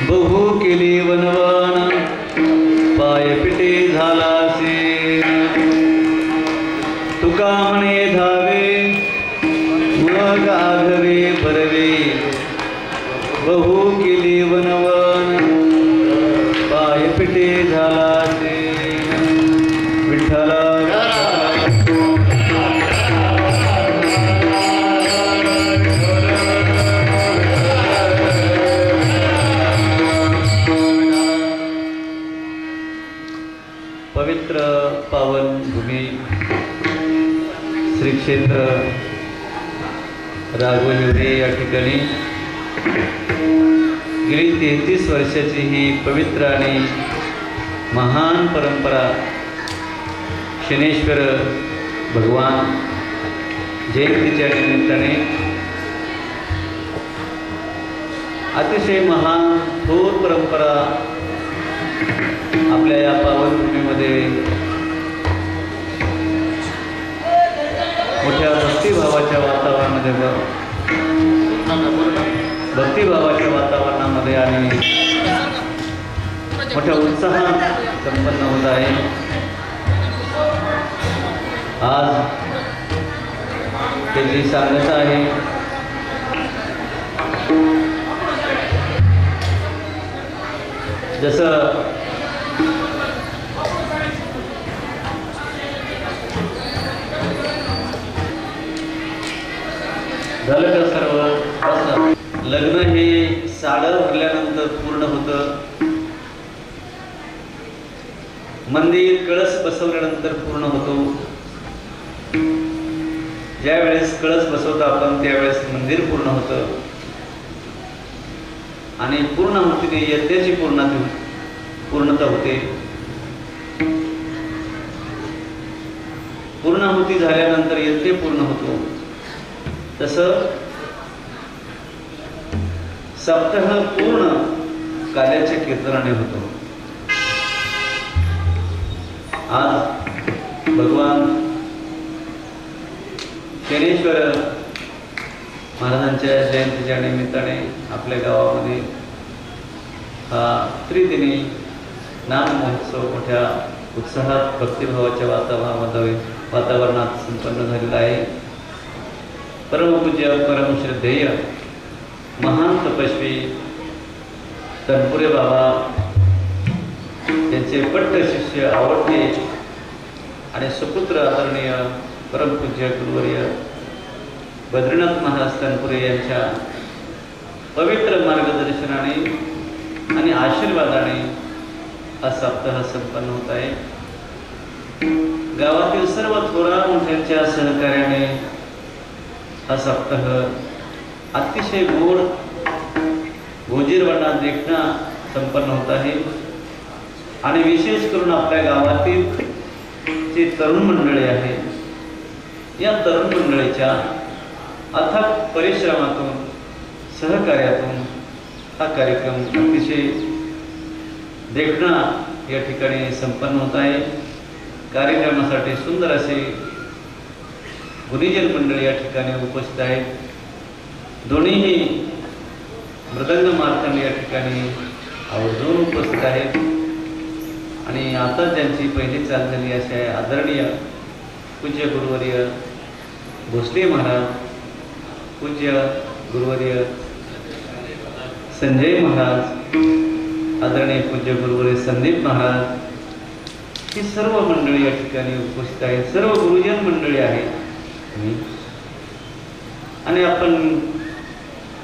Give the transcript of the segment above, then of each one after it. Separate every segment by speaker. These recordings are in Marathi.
Speaker 1: बहु केली वनवान पाय पिटे झालासे तुका म्हणे धावे मग आघवे भरवे बहु केली वनवान पाय पिटे झालासे विठ्ठला पवित्र पावन भूमी श्री क्षेत्र राघवहिवरे या ठिकाणी गेली 33 वर्षाची ही पवित्र आणि महान परंपरा शनेश्वर भगवान जयंतीच्या निमित्ताने अतिशय महान थोर परंपरा आपल्या या पावनभूमीमध्ये मोठ्या भक्तिभावाच्या वातावरणामध्ये आणि मोठ्या उत्साहात संपन्न होत आहे। आज त्याची सांगता आहे जसं झालं का सर्व लग्न हे साडं भरल्यानंतर पूर्ण होतं, मंदिर कळस बसवल्यानंतर पूर्ण होतो। ज्या वेळेस कळस बसवतो आपण त्यावेळेस मंदिर पूर्ण होतं आणि पूर्णाहुतीने यज्ञाची पूर्णता होते। पूर्णाहुती झाल्यानंतर यज्ञ पूर्ण होतो। तसं सप्ताह पूर्ण काल्याच्या कीर्तनाने होतो। आज भगवान शनेश्वर महाराजांच्या जयंतीच्या निमित्ताने आपल्या गावामध्ये हा त्रिदिनी नाम महोत्सव मोठ्या उत्साहात भक्तिभावाच्या वातावरणात संपन्न झालेला आहे। परमपूज्य परम श्रद्धेय महान तपस्वी तनपुरे बाबा त्यांचे पट्ट शिष्य आवडते आणि सुपुत्र आदरणीय परमपूज्य गुरुवर्य बद्रीनाथ महाराज तनपुरे यांच्या पवित्र मार्गदर्शनाने आणि आशीर्वादाने हा सप्ताह संपन्न होत आहे। गावातील सर्व थोरा मोठ्यांच्या सहकार्याने हा सप्ताह अतिशय गोजीरवाणा देखणा संपन्न होत आहे आणि विशेष करून आपल्या गावातील जे तरुण मंडळी आहे या तरुण मंडळीच्या अथक परिश्रमातून सहकार्यातून हा कार्यक्रम अतिशय देखणा या ठिकाणी संपन्न होत आहे। कार्यक्रमासाठी सुंदर असे गुणीजन मंडळी या ठिकाणी उपस्थित आहेत। दोन्हीही मृदंग मार्तंड या ठिकाणी आवर्जून उपस्थित आहेत आणि आता ज्यांची पहिली चाल झाली असे आदरणीय पूज्य गुरुवर्य भोसले महाराज, पूज्य गुरुवर्य संजय महाराज, आदरणीय पूज्य गुरुवर्य संदीप महाराज ही सर्व मंडळी या ठिकाणी उपस्थित आहेत। सर्व गुरुजन मंडळी आहेत आणि आपण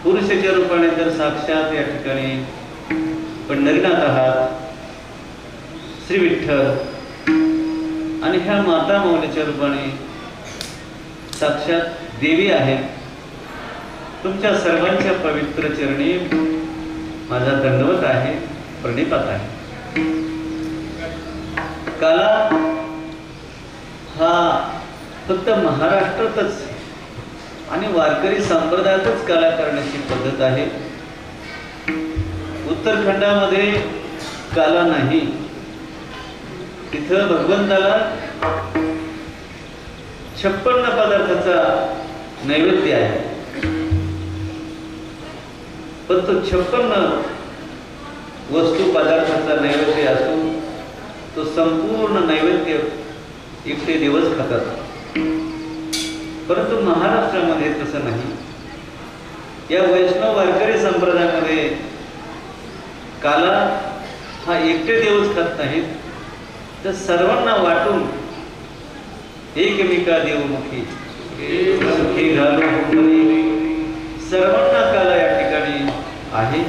Speaker 1: पुरुषाच्या रूपाने तर साक्षात या ठिकाणी पंढरीनाथ आहात, श्री विठ्ठल आणि ह्या माता माऊलीच्या रूपाने साक्षात देवी आहेत। तुमच्या सर्वांच्या पवित्र चरणी माझा दंडवत आहे, प्रणिपात आहे। काला हा फक्त महाराष्ट्रातच आणि वारकरी संप्रदायातच काला करण्याची पद्धत आहे। उत्तराखंडामध्ये काला नाही, तिथं भगवंताला 56 पदार्थाचा नैवेद्य आहे। पण तो 56 वस्तू पदार्थाचा नैवेद्य असून तो संपूर्ण नैवेद्य एकटे देवच खातात. परंतु महाराष्ट्रामध्ये तसं नाही. या वैष्णव वारकरी संप्रदायामध्ये काला हा एकटे देवच खात नाहीत, तर सर्वांना वाटून एकमेका देवमुखी सुखी घालू सर्वांना काला या ठिकाणी आहे.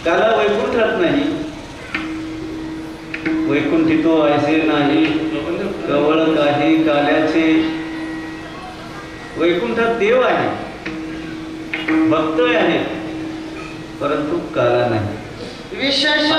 Speaker 1: काला वैकुंठात नाही. वैकुंठी तो ऐसे नाही कवळ काही काल्याचे. वैकुंठात देव आहे, भक्त आहे, परंतु काला नाही.
Speaker 2: विशेष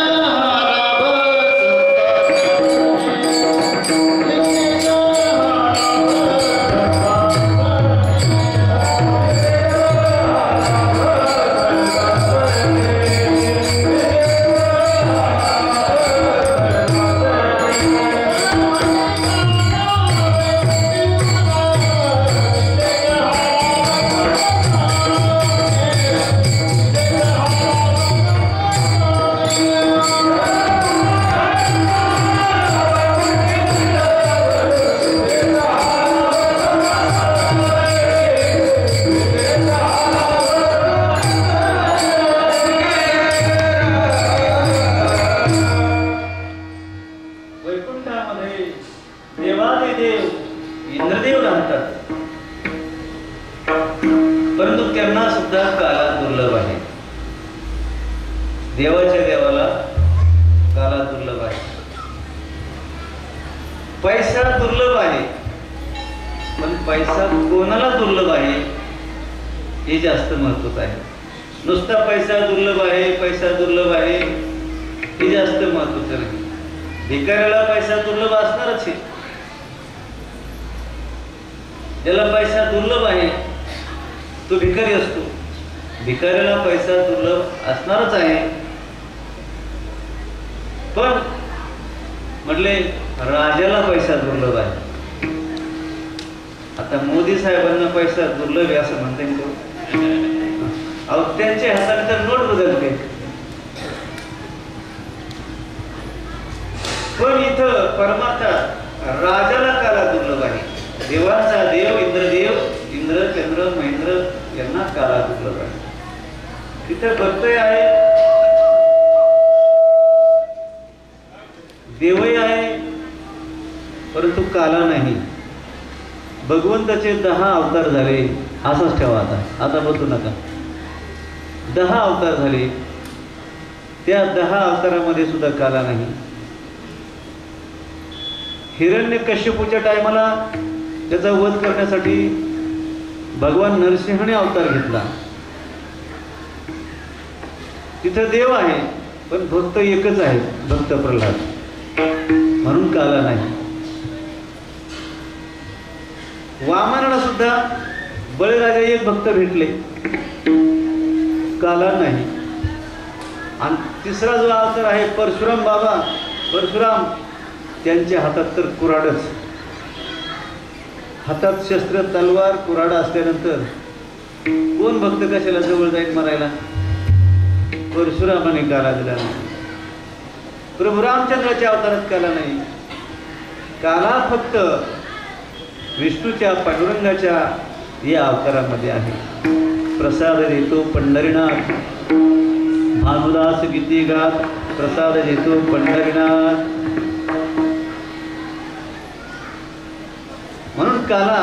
Speaker 1: देवाच्या देवाला काला दुर्लभ आहे. पैसा दुर्लभ आहे, पण पैसा कोणाला दुर्लभ आहे हे जास्त महत्त्वाचं आहे. नुसता पैसा दुर्लभ आहे, पैसा दुर्लभ आहे हे जास्त महत्त्वाचं नाही. भिकाऱ्याला पैसा दुर्लभ असणारच आहे. ज्याला पैसा दुर्लभ आहे तो भिकारी असतो. भिकाऱ्याला पैसा दुर्लभ असणारच आहे. पण म्हटले राजाला पैसा दुर्लभ आहे. आता मोदी साहेबांना पैसा दुर्लभ आहे असं म्हणता येईल. अहो त्यांच्या हाताने तर नोट बदलते. पण इथं परमात्मा राजाला काला दुर्लभ आहे. देवांचा देव इंद्रदेव, इंद्र चंद्र महेंद्र यांना काला दुर्लभ आहे. तिथं भक्त आहे, देवही आहे, परंतु काला नाही. भगवंताचे 10 अवतार झाले असंच ठेवा. आता बदलू नका. 10 अवतार झाले, त्या 10 अवतारामध्ये सुद्धा काला नाही. हिरण्यकश्यपूच्या टायमाला त्याचा वध करण्यासाठी भगवान नरसिंहाने अवतार घेतला. तिथं देव आहे, पण भक्त एकच आहे, भक्त प्रल्हाद, म्हणून काला नाही. वामनाला सुद्धा बळीराजा एक भक्त भेटले, काला नाही. आणि तिसरा जो अवतार आहे परशुराम बाबा, परशुराम त्यांच्या हातात तर कुऱ्हाडच. हातात शस्त्र तलवार कुऱ्हाड असल्यानंतर कोण भक्त कशाला जवळ जाईल मारायला? परशुरामाने काला दिला नाही. प्रभू रामचंद्राच्या अवतारात काला नाही. काला फक्त विष्णूच्या पांडुरंगाच्या या अवतारामध्ये आहे. प्रसाद देतो पंढरीनाथ, भानुदास गीती गात प्रसाद देतो पंढरीनाथ. म्हणून काला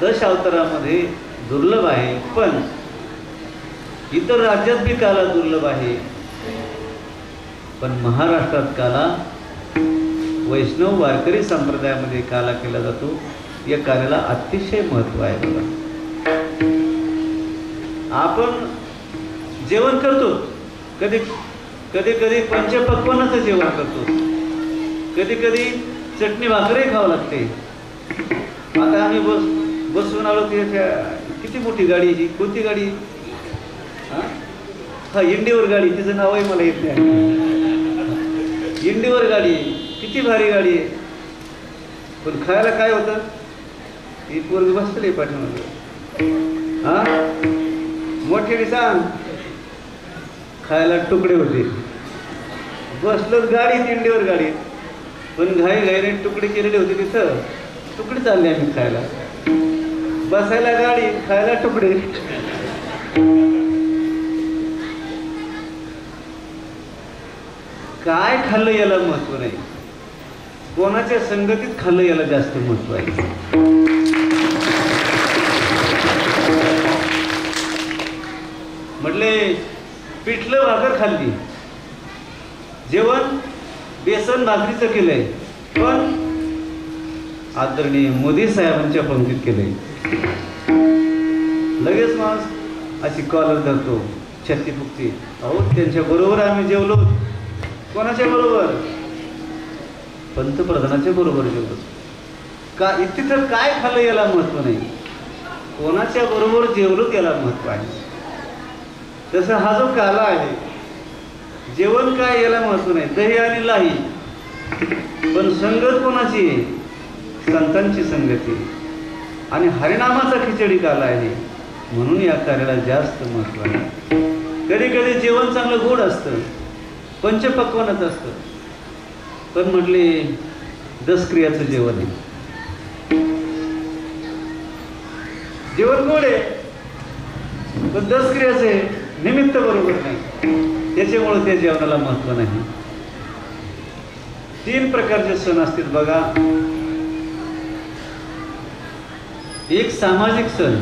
Speaker 1: 10 अवतारामध्ये दुर्लभ आहे. पण इतर राज्यात बी काला दुर्लभ आहे. पण महाराष्ट्रात काला वैष्णव वारकरी संप्रदायामध्ये काला केला जातो. या कार्याला अतिशय महत्त्व आहे. बघा, आपण जेवण करतो, कधी कधी कधी पंचपक्वान्नाचं जेवण करतो, कधी कधी चटणी भाकरही खावं लागते. आता आम्ही बसून आलो की किती मोठी गाडी आहे, कोणती गाडी? हा इंडिवर गाडी, तिचं नावही मला येत नाही. इंडिवर गाडी किती भारी गाडी आहे. पण खायला काय होतं? ही पोरगी बसले पाठीमागे, हा मोठे सांग. खायला तुकडे होते. बसलोच गाडीत, इंडीवर गाडीत, पण घाई घाईने तुकडे केलेले होते. तिथं तुकडे चालले आम्ही खायला. बसायला गाडी, खायला तुकडे. काय खाल्लं याला महत्व नाही, कोणाच्या संगतीत खाल्लं याला जास्त महत्व आहे. म्हटले पिठलं भाकर खाल्ली, जेवण बेसन भाकरीचं केलंय, पण आदरणीय मोदी साहेबांच्या पंक्तीत केलंय. लगेच माणूस अशी कॉलर धरतो, छत्ती फुकती. अहो त्यांच्या बरोबर आम्ही जेवलो. कोणाच्या बरोबर? पंतप्रधानाच्या बरोबर जेवलो. का तिथं काय खाल्लं याला महत्व नाही, कोणाच्या बरोबर जेवलो त्याला महत्व आहे. तसं हा जो काला आहे, जेवण काय याला महत्व नाही, दही आणि लाही, पण संगत कोणाची? संतांची संगती. आणि हरिनामाचा खिचडी काला आहे, म्हणून या कार्याला जास्त महत्व आहे. कधी कधी जेवण चांगलं गोड असतं, पंचपक्वानच असतं, पण म्हटले दसक्रियाचं जेवण आहे. जेवण गोड आहे, पण दसक्रियाचं आहे, निमित्त बरोबर नाही, त्याच्यामुळे त्या जेवणाला महत्व नाही. 3 प्रकारचे सण असतील बघा. एक सामाजिक सण,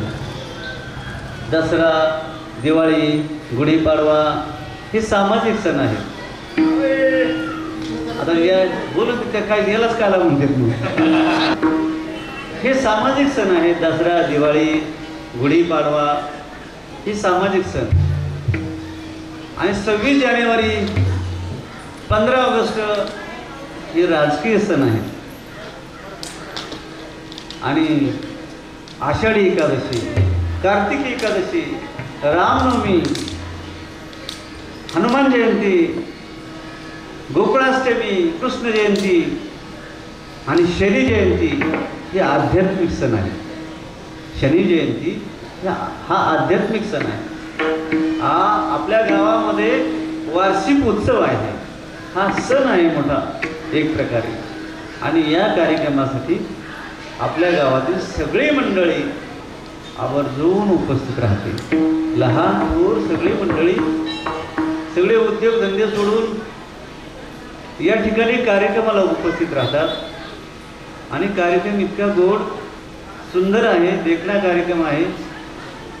Speaker 1: दसरा, दिवाळी, गुढीपाडवा, हे सामाजिक सण आहेत. आता या बोलू त्या काय यालाच काला म्हणतात. हे सामाजिक सण आहेत. दसरा, दिवाळी, गुढीपाडवा हे सामाजिक सण. आणि 26 जानेवारी, 15 ऑगस्ट हे राजकीय सण आहेत. आणि आषाढी एकादशी, कार्तिकी एकादशी, रामनवमी, हनुमान जयंती, गोकुळाष्टमी, कृष्ण जयंती आणि शनी जयंती हे आध्यात्मिक सण आहे. शनी जयंती हा आध्यात्मिक सण आहे. हा आपल्या गावामध्ये वार्षिक उत्सव आहे. हा सण आहे मोठा एक प्रकारे. आणि या कार्यक्रमासाठी आपल्या गावातील सगळी मंडळी आवर्जून उपस्थित राहते. लहान थोर सगळी मंडळी, सगळे उद्योगधंदे सोडून या ठिकाणी कार्यक्रमाला उपस्थित राहतात. आणि कार्यक्रम इतका गोड सुंदर आहे, देखणा कार्यक्रम आहे.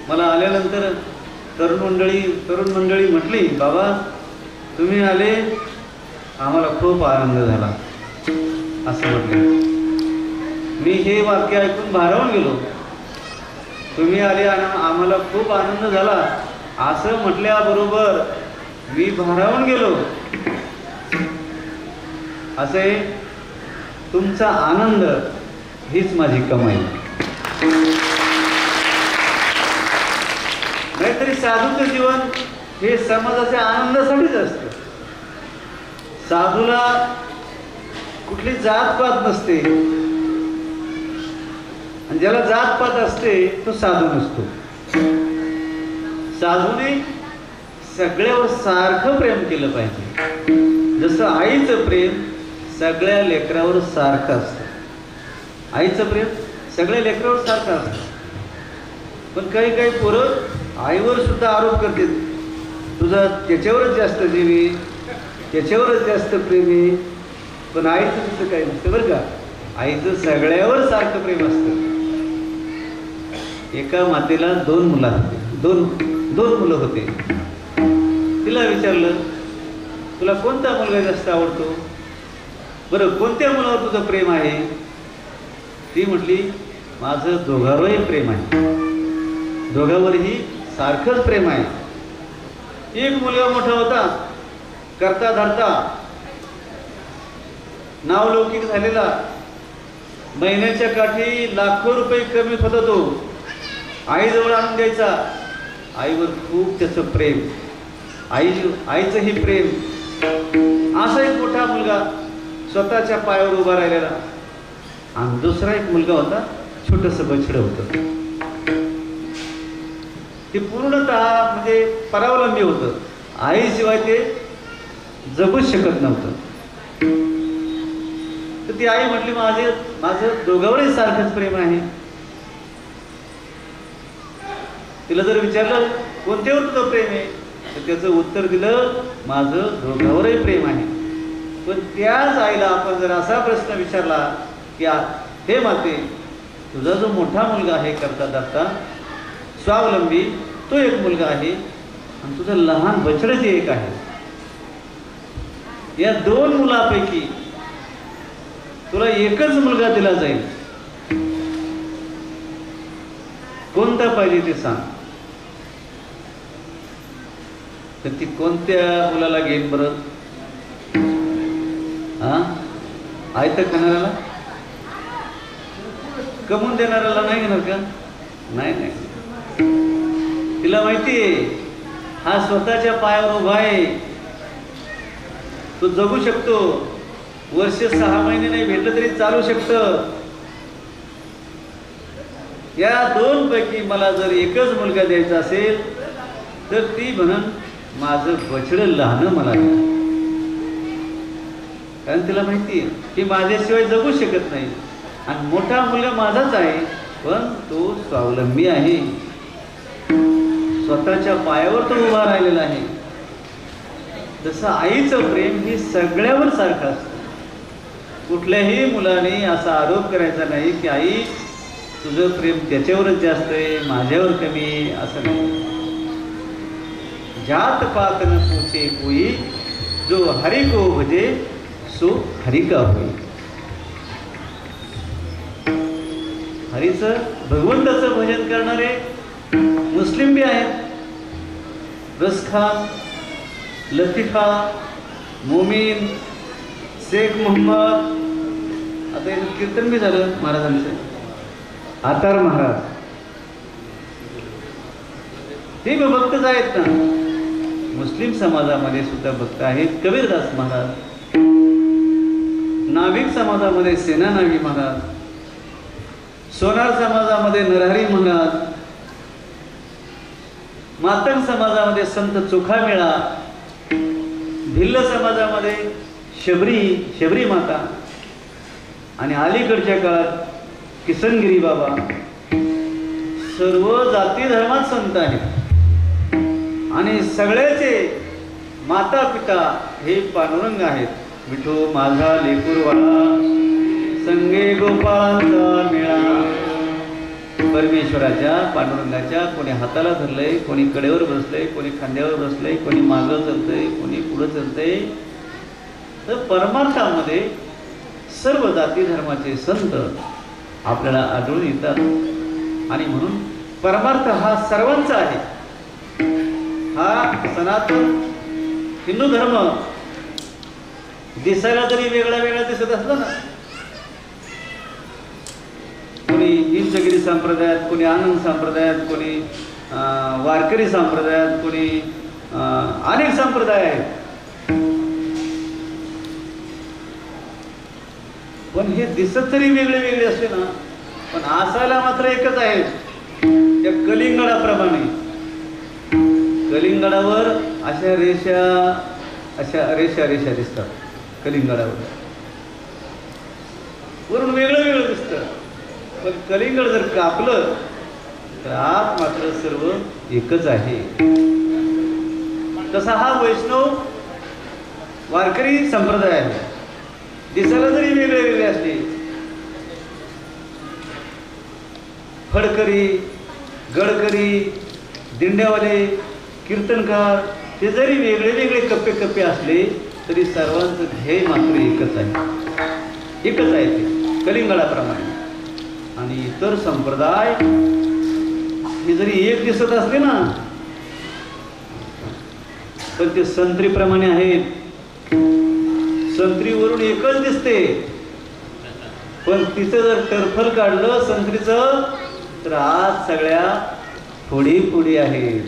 Speaker 1: मला आल्यानंतर तरुण मंडळी म्हटली, बाबा तुम्ही आले, आम्हाला खूप आनंद झाला असं म्हटले. मी हे वाक्य ऐकून भारावून गेलो. तुम्ही आले आणि आम्हाला खूप आनंद झाला असं म्हटल्याबरोबर मी भारावून गेलो. असे तुमचा आनंद हीच माझी कमाई. नाहीतरी साधूचं जीवन हे समाजाच्या आनंदासाठीच असतं. साधूला कुठली जातपात नसते, आणि ज्याला जातपात असते तो साधू नसतो. साधूने सगळ्यावर सारखं प्रेम केलं पाहिजे. जसं आईचं प्रेम सगळ्या लेकरावर सारखं असतं. आईचं प्रेम सगळ्या लेकरावर सारखं असतं. पण काही पोरं आईवर सुद्धा आरोप करतात, तुझा त्याच्यावरच जास्त जीव आहे, त्याच्यावरच जास्त प्रेम आहे. पण आईचं तिथं काही नसतं बरं का. आईचं सगळ्यावर सारखं प्रेम असतं. एका मातेला 2 मुलं होते, दोन मुलं होते. तिला विचारलं, तुला कोणता मुलगा जास्त आवडतो? बरं, कोणत्या मुलावर तुझं प्रेम आहे? ती म्हटली, माझं दोघांवरही प्रेम आहे, दोघांवरही सारखंच प्रेम आहे. एक मुलगा मोठा होता, करता धरता नावलौकिक झालेला, महिन्याच्या काठी लाखो रुपये कमी होता. तो आईजवळ आणून द्यायचा. आईवर खूप त्याचं प्रेम, आईचंही प्रेम. असा एक मोठा मुलगा स्वतःच्या पायावर उभा राहिलेला. आणि दुसरा एक मुलगा होता, छोटंसं बछडं होतं. ते पूर्णतः म्हणजे परावलंबी होतं. आईशिवाय ते जगूच शकत नव्हतं. तर ती आई म्हटली, माझं दोघांवरही सारखंच प्रेम आहे. तिला जर विचारलं कोणत्यावर तुझं प्रेम आहे, तर त्याचं उत्तर दिलं, माझं दोघांवरही प्रेम आहे. पण त्याच आईला आपण जर असा प्रश्न विचारला की हे माते, तुझा जो मोठा मुलगा आहे करता धरता स्वावलंबी, तो एक मुलगा आहे आणि तुझं लहान बछडं जे एक आहे, या दोन मुलापैकी तुला एकच मुलगा दिला जाईल, कोणता पाहिजे ते सांग. तर ती कोणत्या मुलाला घेईन बरं? आयत खाणाऱ्याला, कमवून देणाऱ्याला नाही घेणार का? नाही नाही. तिला माहिती आहे हा स्वतःच्या पायावर उभा आहे, तो जगू शकतो, वर्ष 6 महिने नाही भेटलं तरी चालू शकतं. या दोन पैकी मला जर एकच मुलगा द्यायचा असेल तर ती म्हणून माझं बछडं लहान मला द्या. कारण तिला माहिती आहे की माझ्याशिवाय जगू शकत नाही आणि मोठा मुलगा माझाच आहे, पण तो स्वावलंबी आहे, स्वतःच्या पायावर तो उभा राहिलेला आहे. जसं आईचं प्रेम हे सगळ्यावर सारखं असतं. कुठल्याही मुलाने असा आरोप करायचा नाही की आई तुझं प्रेम त्याच्यावरच जास्त आहे, माझ्यावर कमी आहे, असं नाही. जात पात न पूछे कोई, जो हरि को भजे सो हरि का होई. हरीचं भगवंताचं भजन करणारे मुस्लिम बी आहेत. रसखान, लतीफा, मोमीन, शेख मोहम्मद, आता याचं कीर्तन बी झालं महाराजांचं, आतार महाराज, ते भक्तच आहेत ना. मुस्लिम समाजामध्ये सुद्धा भक्त आहेत. कबीरदास महाराज, नाभिक समाजामध्ये सेनानावी महाराज, सोनार समाजामध्ये नरहरी महाराज, मातंग समाजामध्ये संत चोखामेळा, भिल्ल समाजामध्ये शबरी माता आणि अलीकडच्या काळात किसनगिरी बाबा. सर्व जाती धर्मात संत आहेत आणि सगळ्याचे माता पिता हे पांडुरंग आहेत. विठो माझा लेकूरवाळा, संगे गोपाळांचा मेळा. परमेश्वराच्या पांडुरंगाच्या कोणी हाताला धरलंय, कोणी कडेवर बसलंय, कोणी खांद्यावर बसलंय, कोणी मागं चलतंय, कोणी पुढं चलतंय. तर परमार्थामध्ये सर्व जाती धर्माचे संत आपल्याला आढळून येतात आणि म्हणून परमार्थ हा सर्वांचा आहे. हा सनातन हिंदू धर्म दिसायला जरी वेगळा वेगळा दिसत असला ना, कोणी इंचगिरी संप्रदायात, कोणी आनंद संप्रदायात, कोणी वारकरी संप्रदायात, कोणी अनेक संप्रदाय आहेत, पण हे दिसत तरी वेगळे वेगळे असते ना, पण असायला मात्र एकच आहे. त्या कलिंगडाप्रमाणे कलिंगडावर अशा रेषा दिसतात. कलिंगडावर वरून वेगळं वेगळं दिसतं, पण कलिंगड जर कापलं तर आत मात्र सर्व एकच आहे. तसा हा वैष्णव वारकरी संप्रदाय आहे. दिसायला जरी वेगळे वेगळे असले, फडकरी, गडकरी, दिंड्यावाले, कीर्तनकार, ते जरी वेगळे वेगळे कप्पे कप्पे असले तरी सर्वांचं ध्येय मात्र एकच आहे. एकच आहे ते कलिंगडाप्रमाणे. आणि इतर संप्रदाय हे जरी एक दिसत असले ना, पण ते संत्रीप्रमाणे आहेत. संत्रीवरून एकच दिसते, पण तिचं जर टरफल काढलं संत्रीचं तर आज सगळ्या फोडी फोडी आहेत.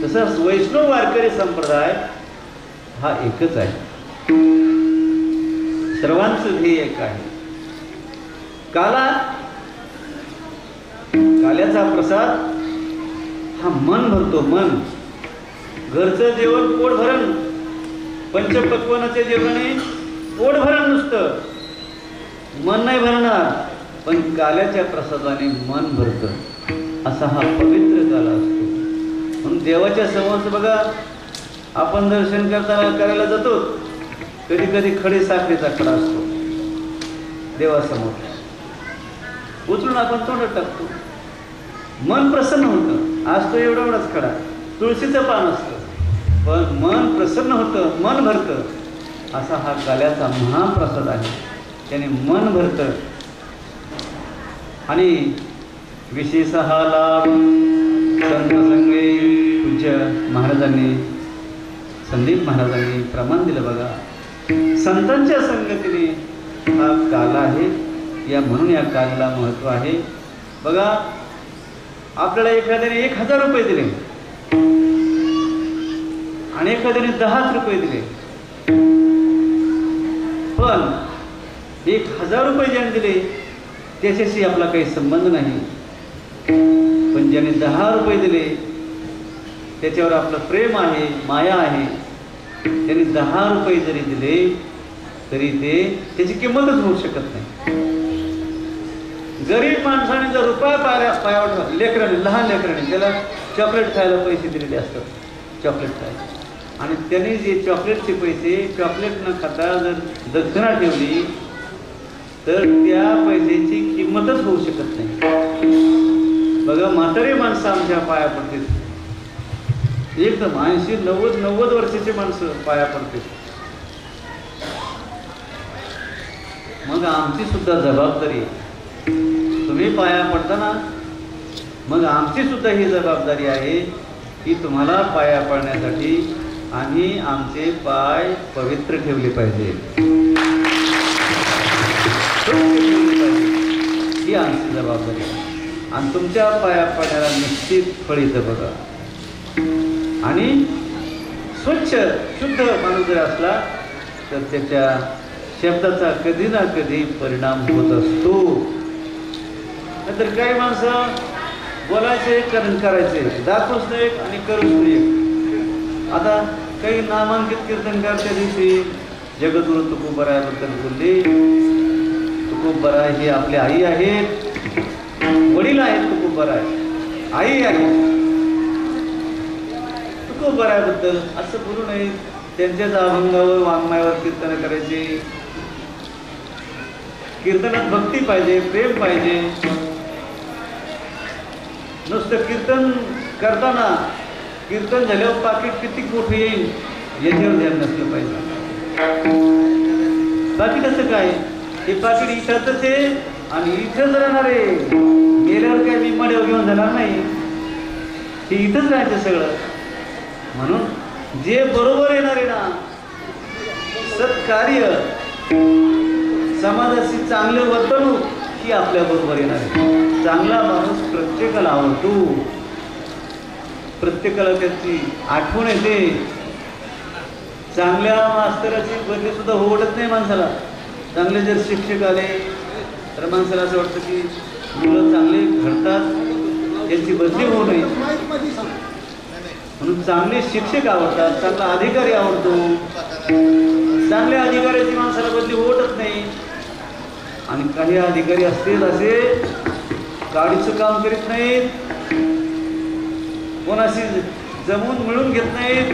Speaker 1: तसंच वैष्णव वारकरी संप्रदाय हा एकच आहे. सर्वांचं ध्येय एक आहे. काल्याचा प्रसाद हा मन भरतो. मन घरचं जेवण पोट भरण, पंचपक्वानाचे जेवणाने पोट भरण नुसतं, मन नाही भरणार, पण काल्याच्या प्रसादाने मन भरतं. असा हा पवित्र काल असतो. म्हणून देवाच्या समोर बघा, आपण दर्शन करायला जातो, कधी कधी खडे साखरेचा खडा असतो देवासमोर, उचलून आपण तोंडात टाकतो, मन प्रसन्न होतं. आज तो एवढाच खडा तुळशीचं पान असतं, पण मन प्रसन्न होतं, मन भरतं. असा हा काल्याचा महाप्रसाद आहे, त्याने मन भरतं. आणि विशेष हा लाभ संतसंगे पूज्य महाराजांनी, संदीप महाराजांनी प्रमाण दिलं बघा. संतांच्या संगतीने हा काल आहे, या म्हणून या कालाला महत्त्व आहे. बघा, आपल्याला एखाद्याने 1000 रुपये दिले आणि एखाद्याने 10 रुपये दिले, पण 1000 रुपये ज्याने दिले त्याच्याशी आपला काही संबंध नाही, पण ज्याने 10 रुपये दिले त्याच्यावर आपलं प्रेम आहे, माया आहे. त्यांनी 10 रुपये जरी दिले तरी त्याची किंमतच होऊ शकत नाही. गरीब माणसाने जर रुपया पायावर, लेकराने, लहान लेकराने त्याला चॉकलेट खायला पैसे दिलेले असतात, चॉकलेट खायला, आणि त्यांनी जे चॉकलेटचे पैसे चॉकलेट न खाता जर दक्षिणा ठेवली तर त्या पैशाची किंमतच होऊ शकत नाही. बघा, म्हातारे माणसं आमच्या पाया पडतील, एकदम 80-90 वर्षाची माणसं पाया पडतील. मग आमची सुद्धा जबाबदारी, तुम्ही पाया पडताना मग आमची सुद्धा ही जबाबदारी आहे की तुम्हाला पाया पडण्यासाठी आम्ही आमचे पाय पवित्र ठेवले पाहिजे, ही आमची जबाबदारी आहे. आणि तुमच्या पाया पडण्याला निश्चित फळ येतं बघा. आणि स्वच्छ शुद्ध माणूस जर असला तर त्याच्या शब्दाचा कधी ना कधी परिणाम होत असतो. नाहीतर काही माणसं बोलायचे, करायचे, दाखवूच नाही आणि करूच नाही. आता काही नामांकित कीर्तनकार त्या दिवशी जगद्गुरु तुकोबरायाबद्दल बोलले. तुकोबराय हे आपले आई आहेत, वडील आहेत. तुकोबराय आई आहे. तुकोबरायाबद्दल असं बोलू नये. त्यांच्याच अभंगावर, वाङ्मयावर कीर्तन करायचे. कीर्तनात भक्ती पाहिजे, प्रेम पाहिजे. नुसतं कीर्तन करताना कीर्तन झाल्यावर पाकिट किती मोठं येईल याच्यावर ध्यान नसलं पाहिजे. पाकिट असं काय, हे पाकिट इथंच आहे आणि इथंच राहणार आहे. गेल्यावर काय मी मड्यावर घेऊन जाणार नाही, हे इथंच राहायचं सगळं. म्हणून जे बरोबर येणार आहे ना, सत्कार्य, समाजाशी चांगलं वर्तणूक, ही आपल्या बरोबर येणार आहे. चांगला माणूस प्रत्येकाला आवडतो, प्रत्येकाला त्याची आठवण येते. चांगल्या मास्तराची बदली सुद्धा होवडत नाही माणसाला. चांगले जर शिक्षक आले तर माणसाला असं वाटतं की मुलं चांगले घडतात, त्यांची बदली होऊ नये. म्हणून चांगले शिक्षक आवडतात, चांगला अधिकारी आवडतो. चांगल्या अधिकाऱ्याची माणसाला बदली होतच नाही. आणि काही अधिकारी असतील असे गाडीचं काम करीत नाहीत, कोणाशी जमून मिळून घेत नाहीत.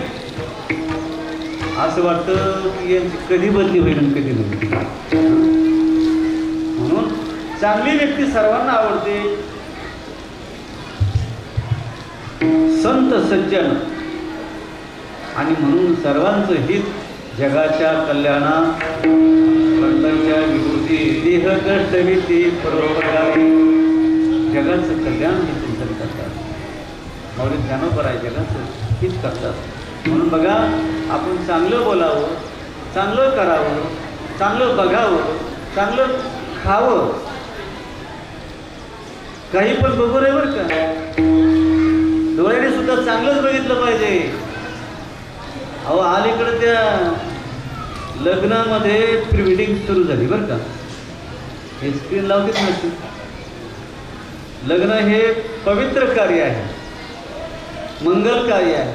Speaker 1: असं वाटतं की यांची कधी बदली होईल आणि कधी नाही. म्हणून चांगली व्यक्ती सर्वांना आवडते. संत सज्जन, आणि म्हणून सर्वांचं हित, जगाच्या कल्याणात, भक्तांच्या विभूती, देह कष्टविती परोपकारी, जगाचं कल्याण हे चिंतन करतात. मौलिक ज्ञानोबराय जगाचं हित करतात. म्हणून बघा, आपण चांगलं बोलावं, चांगलं करावं, चांगलं बघावं, चांगलं खावं. काही पण बघू नये बरं का, डोळ्याने सुद्धा चांगलंच बघितलं पाहिजे. अहो, अलीकडे त्या लग्नामध्ये प्री वेडिंग सुरू झाली बरं का, हे स्क्रीन लावतेच नसते. लग्न हे पवित्र कार्य आहे. मंगल कार्य आहे.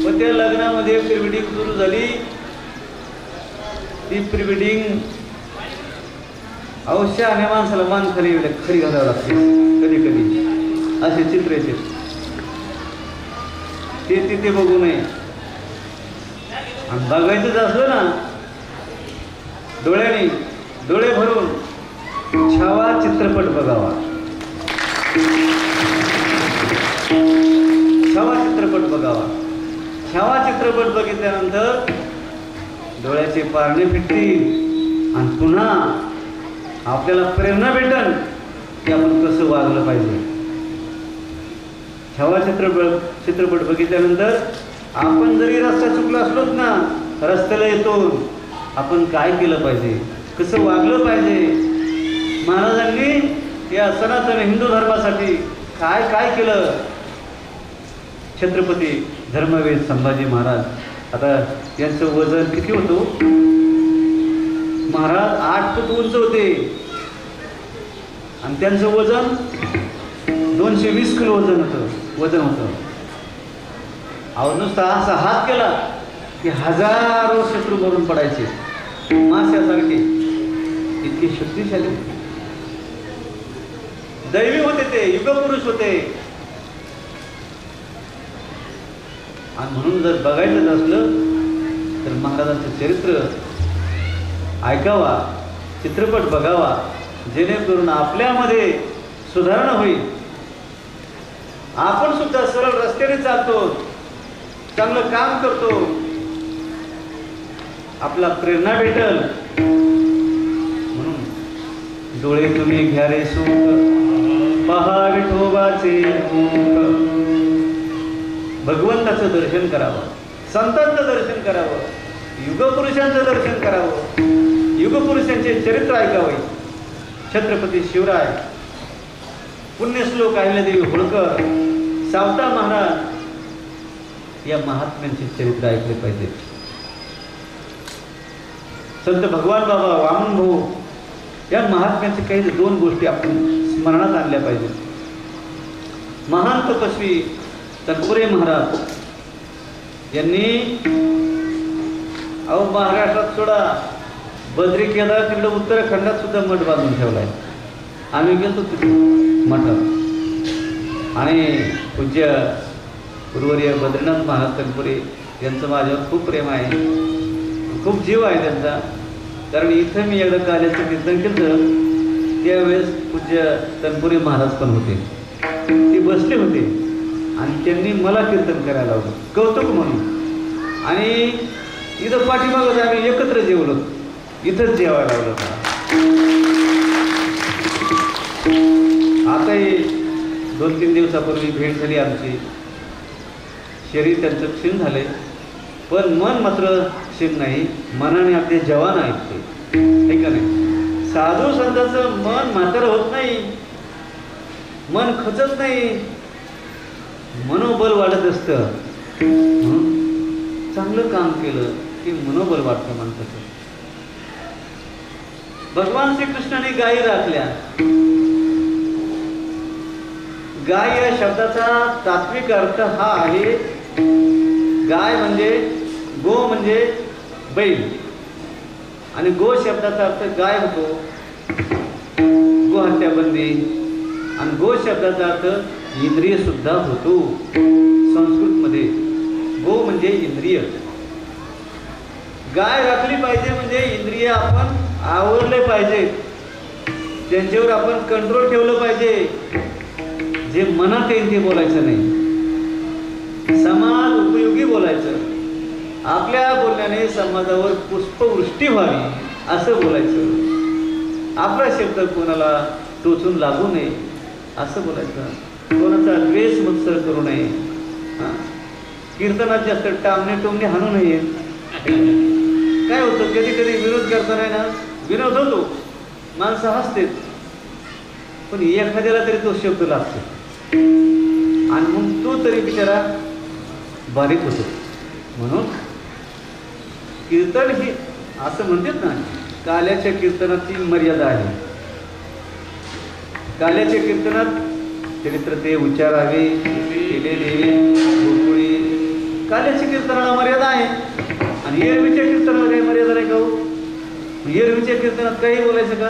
Speaker 1: व त्या लग्नामध्ये प्री-वेडिंग सुरू झाली. ती प्री-वेडिंग अवश्य आणि माणसाला मान खरी घालावं लागते कधी कधी. असे चित्र येते ते तिथे बघू नये. आणि बघायचंच असलं ना डोळ्याने डोळे भरून छावा चित्रपट बघावा. छावा चित्रपट बघावा. छावा चित्रपट बघितल्यानंतर डोळ्याचे पारणे फिटतील आणि पुन्हा आपल्याला प्रेरणा भेटल की आपण कसं वागलं पाहिजे. छावा चित्रपट बघितल्यानंतर आपण जरी रस्ता चुकला असलोच ना रस्त्याला येतो आपण काय केलं पाहिजे, कसं वागलं पाहिजे. महाराजांनी या सनातन हिंदू धर्मासाठी काय काय केलं. छत्रपती धर्मवीर संभाजी महाराज, आता यांचं वजन किती होतं. महाराज 8 फूट उंच होते आणि त्यांचं वजन 220 किलो वजन होतं. अहो नुसता असा हात केला की हजारो शत्रू मरून पडायचे माश्यासारखे. इतके शक्तिशाली दैवी होते ते, युगपुरुष होते. आणि म्हणून जर बघायचं असलं तर महाराजांचं चरित्र ऐकावा, चित्रपट बघावा, जेणेकरून आपल्यामध्ये सुधारणा होईल. आपण सुद्धा सरळ रस्त्याने चालतो, चांगलं काम करतो, आपला प्रेरणा भेटल. म्हणून डोळे तुम्ही घ्या रे सुख, पहा विठोबाचे मुख. भगवंताचं दर्शन करावं, संतांचं दर्शन करावं, युगपुरुषांचं दर्शन करावं, युगपुरुषांचे चरित्र ऐकावे. छत्रपती शिवराय, पुण्यश्लोक अहिल्यादेवी होळकर, सावता महाराज या महात्म्यांचे चरित्र ऐकले पाहिजे. संत भगवान बाबा, वामन भाऊ या महात्म्यांचे काही 2 गोष्टी आपण स्मरणात आणल्या पाहिजे. महान तपस्वी तनपुरे महाराज यांनी महाराष्ट्रात सोडा बद्री केदार तिकडे उत्तराखंडात सुद्धा मठ बांधून ठेवलाय. आम्ही गेलो तिथे मठात. आणि पूज्य गुरुवर्य बद्रीनाथ महाराज तनपुरे यांचं माझ्यावर खूप प्रेम आहे, खूप जीव आहे त्यांचा. कारण इथं मी एकदा कार्याचं कीर्तन केलं त्यावेळेस पूज्य तनपुरे महाराज पण होते. ते बसले होते आणि त्यांनी मला कीर्तन करायला लावलं कौतुक म्हणून. आणि इथं पाठीमागं आम्ही एकत्र जेवलो, इथंच जेवायला लावलं. आताही 2-3 दिवसापूर्वी भेट झाली आमची. शरीर त्यांचं क्षीण झालंय पण मन मात्र क्षीण नाही. मनाने आपले जवान आहेत ते, आहे का नाही. साधू संतांचं मन म्हातार होत नाही, मन खचत नाही, मनोबल वाढत असतं. चांगलं काम केलं की मनोबल वाटतं माणसाचं. भगवान श्रीकृष्णाने गायी राखल्या. गाय या शब्दाचा तात्विक अर्थ हा आहे, गाय म्हणजे गो म्हणजे बैल आणि गो शब्दाचा अर्थ गाय होतो, गोहत्या बंदी. आणि गो शब्दाचा अर्थ इंद्रिय सुद्धा होतो. संस्कृतमध्ये गो म्हणजे इंद्रिय. गाय राखली पाहिजे म्हणजे इंद्रिय आपण आवरले पाहिजे, त्यांच्यावर आपण कंट्रोल ठेवलं पाहिजे. जे मनात येईल ते बोलायचं नाही, समाज उपयोगी बोलायचं. आपल्या बोलण्याने समाजावर पुष्पवृष्टी व्हावी असं बोलायचं. आपला शब्द कोणाला टोचून लागू नये असं बोलायचं. कोणाचा द्वेष मत्सर करू नये. कीर्तनात जास्त टोमणे हाणू नये. काय होतं कधी कधी विरोध करताना ना विरोध होतो, माणसं हसतेत, पण एखाद्याला तरी तो शब्द लागतो आणि मग तो तरी बिचारा बारीक होतो. म्हणून कीर्तन ही असं म्हणतात ना, काल्याच्या कीर्तनाची मर्यादा आहे. काल्याच्या कीर्तनात चरित्र ते उच्चारावे, ते केलेले गोकुळी काल्याच्या कीर्तनाला मर्यादा आहे आणि एरवीच्या कीर्तनाला काही मर्यादा नाही का हो? एरवीच्या कीर्तनात काही बोलायचं का?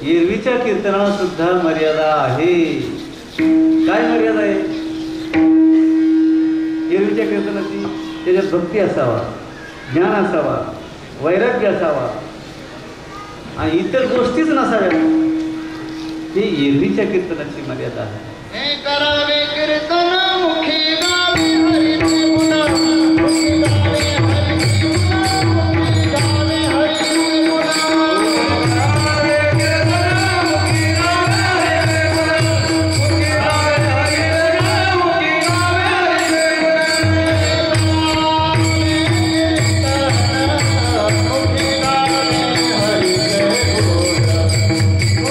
Speaker 1: एरवीच्या कीर्तनाला सुद्धा मर्यादा आहे. काय मर्यादा आहे एरवीच्या कीर्तनाची? त्याच्यात भक्ती असावा, ज्ञान असावा, वैराग्य असावा आणि इतर गोष्टीच नसाव्या. ही एरवीच्या कीर्तनाची मर्यादा आहे.
Speaker 2: करावे कीर्तन मुखी